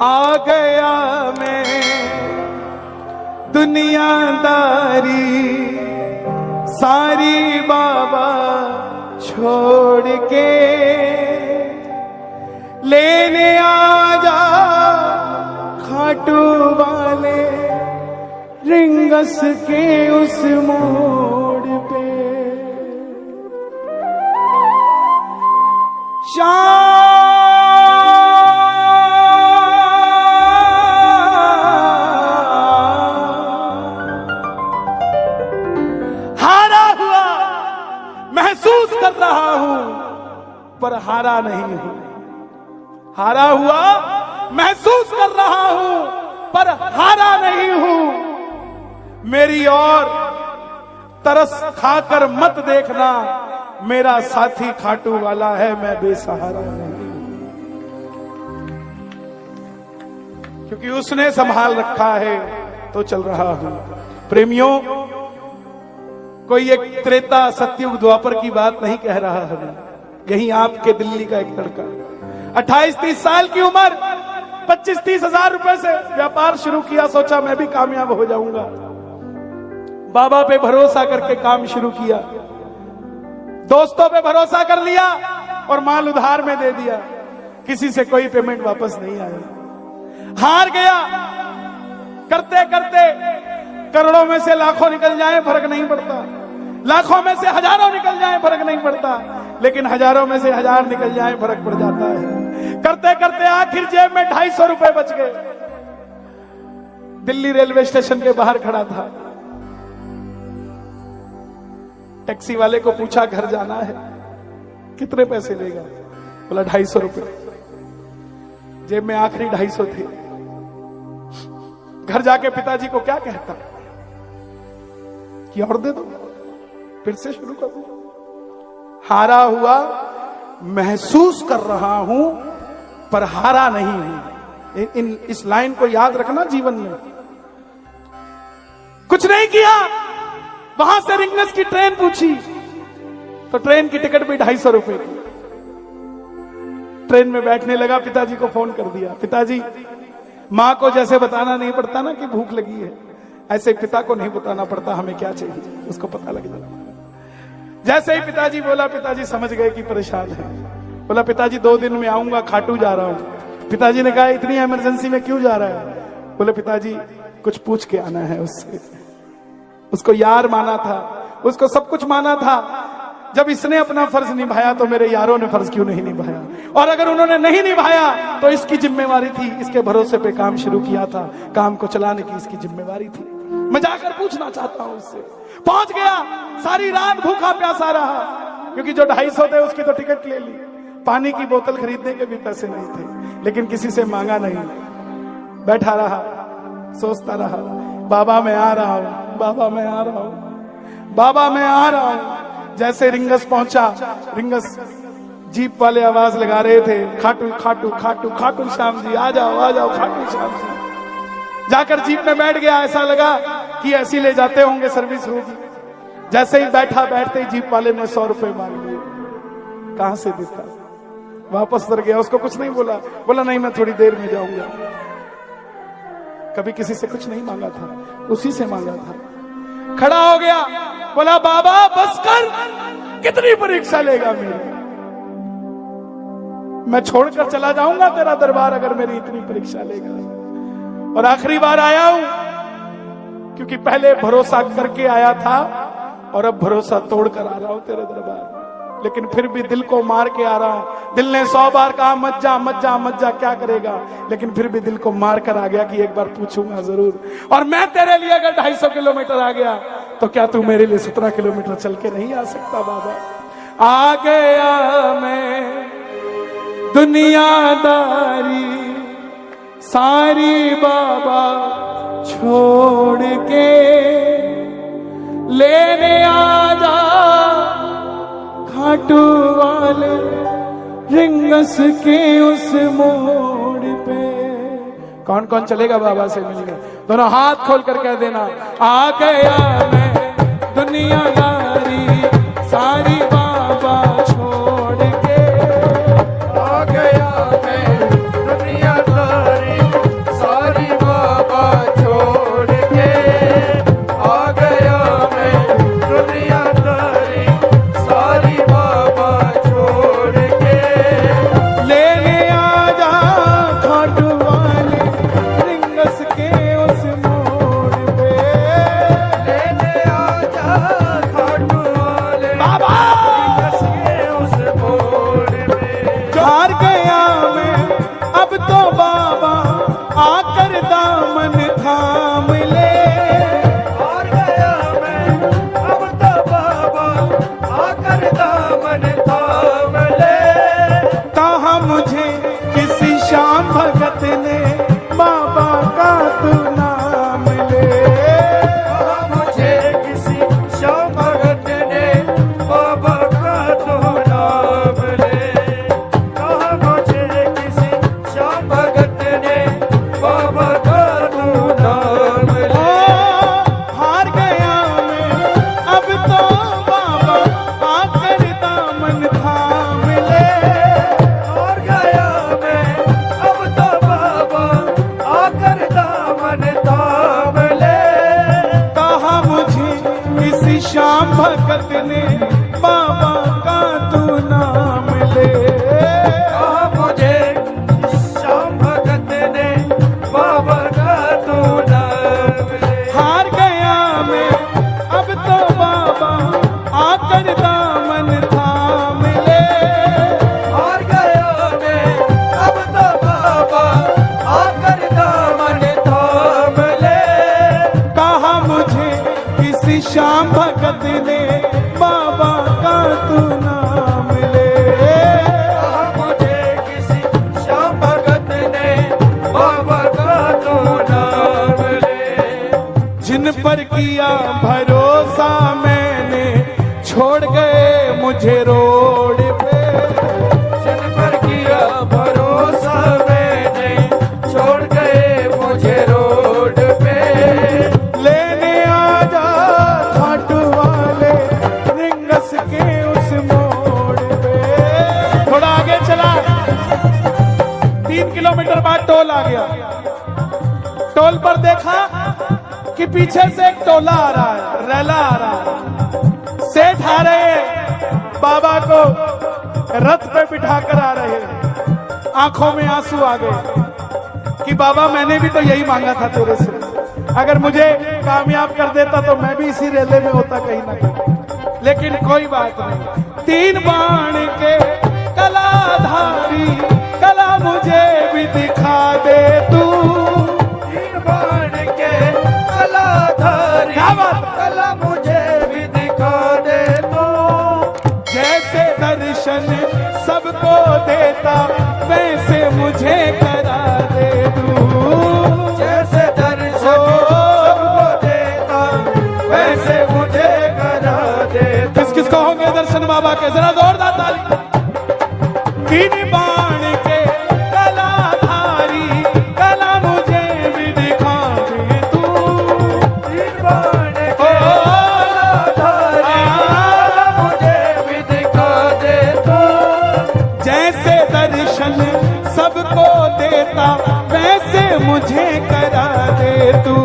आ गया मैं दुनियादारी सारी बाबा छोड़ के, लेने आजा खाटू वाले रिंगस के उस मोड़ पे। हारा हुआ महसूस कर रहा हूं पर हारा नहीं हूं। हारा हुआ महसूस कर रहा हूं पर हारा नहीं हूं। मेरी और तरस खाकर मत देखना, मेरा साथी खाटू वाला है, मैं बेसहारा नहीं। क्योंकि उसने संभाल रखा है तो चल रहा हूं। प्रेमियों, कोई एक त्रेता सतयुग द्वापर की बात नहीं कह रहा है। यही आपके दिल्ली का एक लड़का 28-30 साल की उम्र 25-30 हजार रुपए से व्यापार शुरू किया। सोचा मैं भी कामयाब हो जाऊंगा। बाबा पे भरोसा करके काम शुरू किया, दोस्तों पे भरोसा कर लिया और माल उधार में दे दिया। किसी से कोई पेमेंट वापस नहीं आया। हार गया। करते करते करोड़ों में से लाखों निकल जाए फर्क नहीं पड़ता, लाखों में से हजारों निकल जाए फर्क नहीं पड़ता, लेकिन हजारों में से हजार निकल जाए फर्क पड़ जाता है। करते करते आखिर जेब में 250 रुपए बच गए। दिल्ली रेलवे स्टेशन के बाहर खड़ा था। टैक्सी वाले को पूछा घर जाना है, कितने पैसे लेगा? बोला 250 रुपए। जेब में आखिरी 250 थे। घर जाके पिताजी को क्या कहता कि और दे दो, फिर से शुरू कर दो। हारा हुआ महसूस कर रहा हूं पर हारा नहीं हूं। इस लाइन को याद रखना जीवन में। कुछ नहीं किया, वहां से रिंगस की ट्रेन पूछी तो ट्रेन की टिकट भी 250 रुपए की। ट्रेन में बैठने लगा, पिताजी को फोन कर दिया। पिताजी, मां को जैसे बताना नहीं पड़ता ना कि भूख लगी है, ऐसे पिता को नहीं बताना पड़ता हमें क्या चाहिए, उसको पता लग जाता। जैसे ही पिताजी बोला, पिताजी समझ गए कि परेशान है। बोला पिताजी 2 दिन में आऊंगा, खाटू जा रहा हूं। पिताजी ने कहा इतनी इमरजेंसी में क्यों जा रहा है? बोले पिताजी कुछ पूछ के आना है उससे। उसको यार माना था, उसको सब कुछ माना था। जब इसने अपना फर्ज निभाया तो मेरे यारों ने फर्ज क्यों नहीं निभाया? और अगर उन्होंने नहीं निभाया तो इसकी जिम्मेवारी थी। इसके भरोसे पे काम शुरू किया था, काम को चलाने की इसकी जिम्मेवारी थी। मैं जाकर पूछना चाहता हूं उससे। पहुंच गया, सारी रात भूखा प्यासा रहा, क्योंकि जो 250 थे उसकी तो टिकट ले ली। पानी की बोतल खरीदने के भी पैसे नहीं थे, लेकिन किसी से मांगा नहीं। बैठा रहा, सोचता रहा, बाबा मैं आ रहा हूं, बाबा मैं आ रहा हूं, बाबा मैं आ रहा हूं। जैसे रिंगस पहुंचा, रिंगस जीप वाले आवाज लगा रहे थे, खाटू खाटू खाटू खाटू श्याम जी आ जाओ खाटू श्याम जी। जाकर जीप में बैठ गया। ऐसा लगा कि ऐसी ले जाते होंगे, सर्विस होगी। जैसे ही बैठा, बैठते ही जीप वाले ने 100 रुपए मांग लिए। कहां से देता? वापस कर गया। उसको कुछ नहीं बोला। बोला नहीं, मैं थोड़ी देर में जाऊंगा। कभी किसी से कुछ नहीं मांगा था, उसी से मांगा था। खड़ा हो गया, बोला बाबा बस कर, कितनी परीक्षा लेगा मेरी? मैं छोड़कर चला जाऊंगा तेरा दरबार अगर मेरी इतनी परीक्षा लेगा। और आखिरी बार आया हूं, क्योंकि पहले भरोसा करके आया था और अब भरोसा तोड़कर आ रहा हूं तेरे दरबार। लेकिन फिर भी दिल को मार के आ रहा हूं। दिल ने 100 बार कहा मत जा मत जा मत जा, क्या करेगा? लेकिन फिर भी दिल को मार कर आ गया कि एक बार पूछूंगा जरूर। और मैं तेरे लिए अगर 250 किलोमीटर आ गया तो क्या तू मेरे लिए 17 किलोमीटर चल के नहीं आ सकता? बाबा आ गया मैं दुनियादारी सारी बाबा छोड़ के, लेने आजा खाटू वाले रिंगस के उस मोड़ पे। कौन कौन चलेगा बाबा से मिलने? दोनों हाथ खोल कर कह देना, आ गया मैं दुनियादारी सारी बाबा छोड़ के, आ गया मैं दुनियादारी भगत ने बाबा का तू नाम ले। कहा मुझे श्याम भगत ने बाबा का तू नाम ले। हार गया मैं अब तो बाबा आकर दामन थाम ले। हार गया मैं अब तो बाबा आकर दामन थाम ले। कहा मुझे किसी श्याम भगत ने बाबा का तू नाम ले। कहा मुझे किसी श्याम भगत ने बाबा का तू नाम ले। जिन पर किया भरोसा मैंने छोड़ गए मुझे रोड पे। जिन पर किया भरोसा मैंने छोड़ गए मुझे रोड पे। लेने आ जा खाटू वाले रिंगस के उस मोड़ पे। थोड़ा आगे चला, 3 किलोमीटर बाद टोल आ गया। टोल पर देखा कि पीछे से एक टोला आ रहा है, रैला आ रहा है। सेठ आ रहे हैं, बाबा को रथ पे बिठाकर आ रहे हैं। आंखों में आंसू आ गए कि बाबा मैंने भी तो यही मांगा था तेरे से, अगर मुझे कामयाब कर देता तो मैं भी इसी रेले में होता कहीं ना कहीं। लेकिन कोई बात नहीं, 3 बाण के कलाधारी कला मुझे भी दिखा दे तू। 3 बाण के कलाधारी क्या बात? कला मुझे भी दिखा दे तू। जैसे दर्शन सबको देता वैसे मुझे करा दे तू। जैसे दर्शन सबको देता वैसे मुझे करा दे तू। किस किस को होंगे दर्शन बाबा के, जरा जोरदार ताली। 3 बाण के कलाधारी कला मुझे भी दिखा दे तू। 3 बाण के कलाधारी कला मुझे भी दिखा दे तू। जैसे दर्शन सबको देता वैसे मुझे करा दे तू।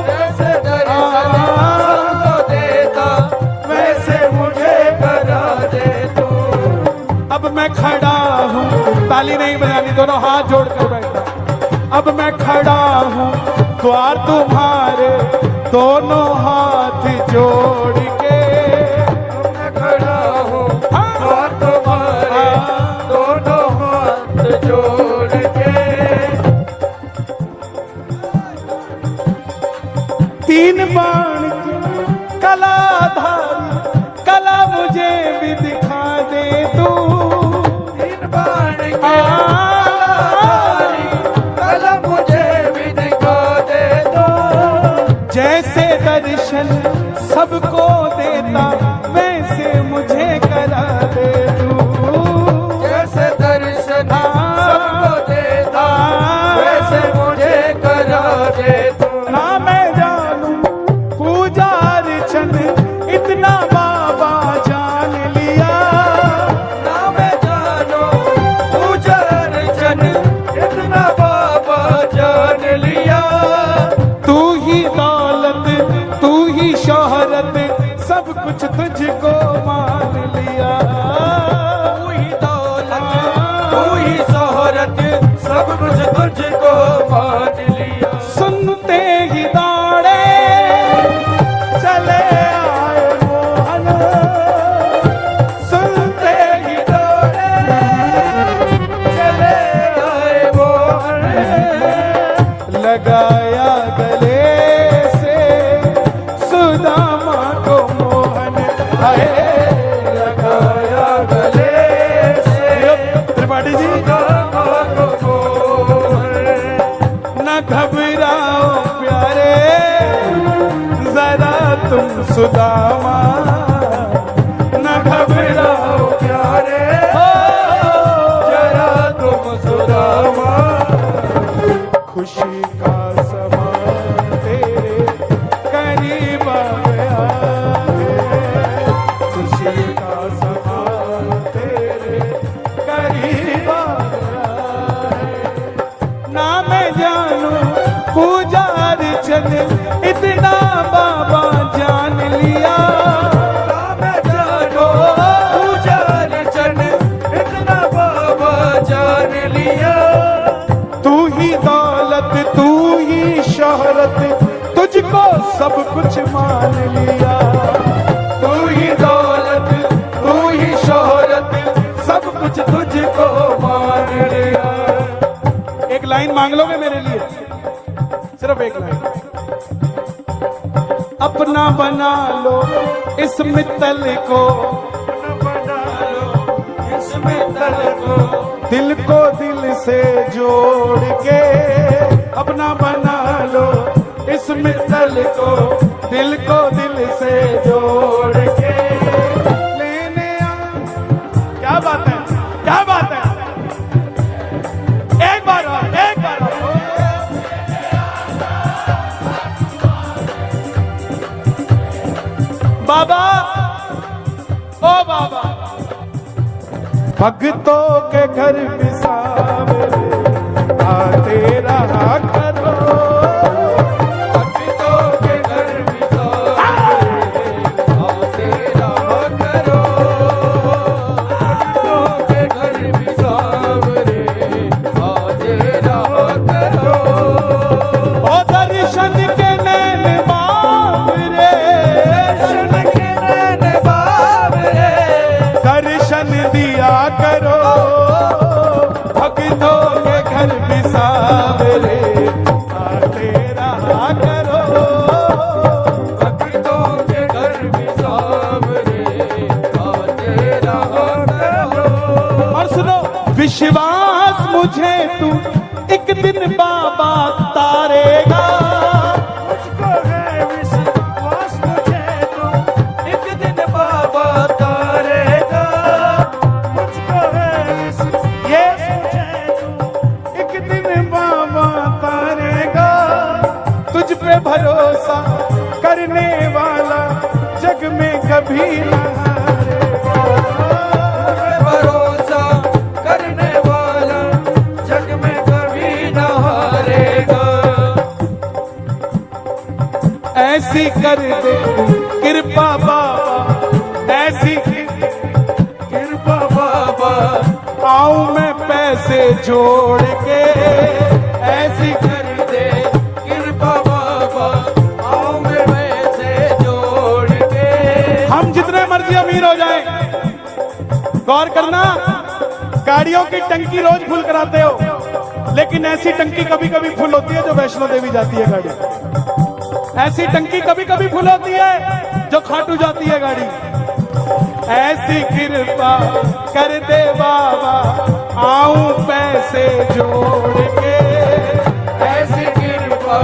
जैसे दर्शन सबको देता वैसे मुझे करा दे तू। अब मैं खड़ा हूँ, ताली नहीं बजानी, दोनों हाथ जोड़ कर बैठा। अब मैं खड़ा हूँ द्वार तुम्हारे दोनों हाथ जोड़ के। मैं खड़ा हूँ और तुम्हारे दोनों हाथ जोड़ के। 3 बाण की कलाधारी कला मुझे भी दिखा दे तू। 3 बाण के कलाधारी कला मुझे भी दिखा दे दो। जैसे दर्शन सबको देता वैसे मुझे करा दे तू। जैसे दर्शन सबको देता वैसे मुझे करा दे तू। ना मैं जानू पूजा अर्चन इतना बाबा जान लिया। ना मैं जानो पूजा अर्चन इतना बाबा जान लिया। तू ही दौलत तू ही शोहरत सब कुछ तुझको मान लिया। तू ही दौलत तू ही शोहरत सब कुछ तुझको मान लिया। सुनते ही दौड़े चले आए मोहन। सुनते ही दौड़े चले आए मोहन। लगाया गले से सुदामा को मोहन। हाय लगाया गले से त्रिपाठी जी, सुदामा को मोहन। न घबराओ प्यारे जरा तुम सुदामा। न घबराओ प्यारे जरा तुम सुदामा। खुशी का समा तेरे करीब आ गया है। खुशी का समा तेरे करीब आ गया है। ना मैं जानू पूजा अर्चन इतना बाबा जान लिया। मान लिया। तू ही दौलत तू ही शोहरत, तुझको सब कुछ मान लिया। तू ही दौलत तू ही शोहरत, सब कुछ तुझको मान लिया। एक लाइन मांग लोगे मेरे लिए, सिर्फ एक लाइन। अपना बना लो इस मित्तल को, बना लो इस मित्तल को, दिल को दिल से जोड़ के। अपना बना लो इस मित्तल को, दिल को दिल से जोड़ के। लेने आ, क्या बात है, क्या बात है। एक बार और, एक बार और। बाबा ओ बाबा, भक्तों के घर बिसावरे आते रहा करो। भक्तों के घर बिसावरे आते रहा करो। भक्तों के घर बिसावरे आते रहा करो। ओ दर्शन के नैन बावरे, दर्शन के नैन बावरे, दर्शन दिया करो। भक्तों के घर बिसावरे आते रहा करो। भक्तों के घर बिसावरे आते रहा करो। और सुनो, विश्वास मुझे तू एक दिन बाबा तारेगा। मुझको है विश्वास तुझे तो एक दिन बाबा तारेगा। मुझको है विश्वास तुझे तो एक दिन बाबा तारेगा। तुझ पे भरोसा करने वाला जग में कभी न हारेगा। भरोसा करने वाला जग में कभी न हारेगा। ऐसी कर दे कृपा बाबा, ऐसी कृपा बाबा, आऊं मैं पैसे जोड़ के। ऐसी कर दे कृपा बाबा, आओ मैं वैसे जोड़ के। हम जितने मर्जी अमीर हो जाएं, गौर करना, गाड़ियों की टंकी रोज फुल कराते हो, लेकिन ऐसी टंकी कभी कभी फुल होती है जो वैष्णो देवी जाती है गाड़ी। ऐसी टंकी कभी कभी फुल होती है जो खाटू जाती है गाड़ी। ऐसी कृपा कर दे बाबा, आऊं पैसे जोड़ के। ऐसी कृपा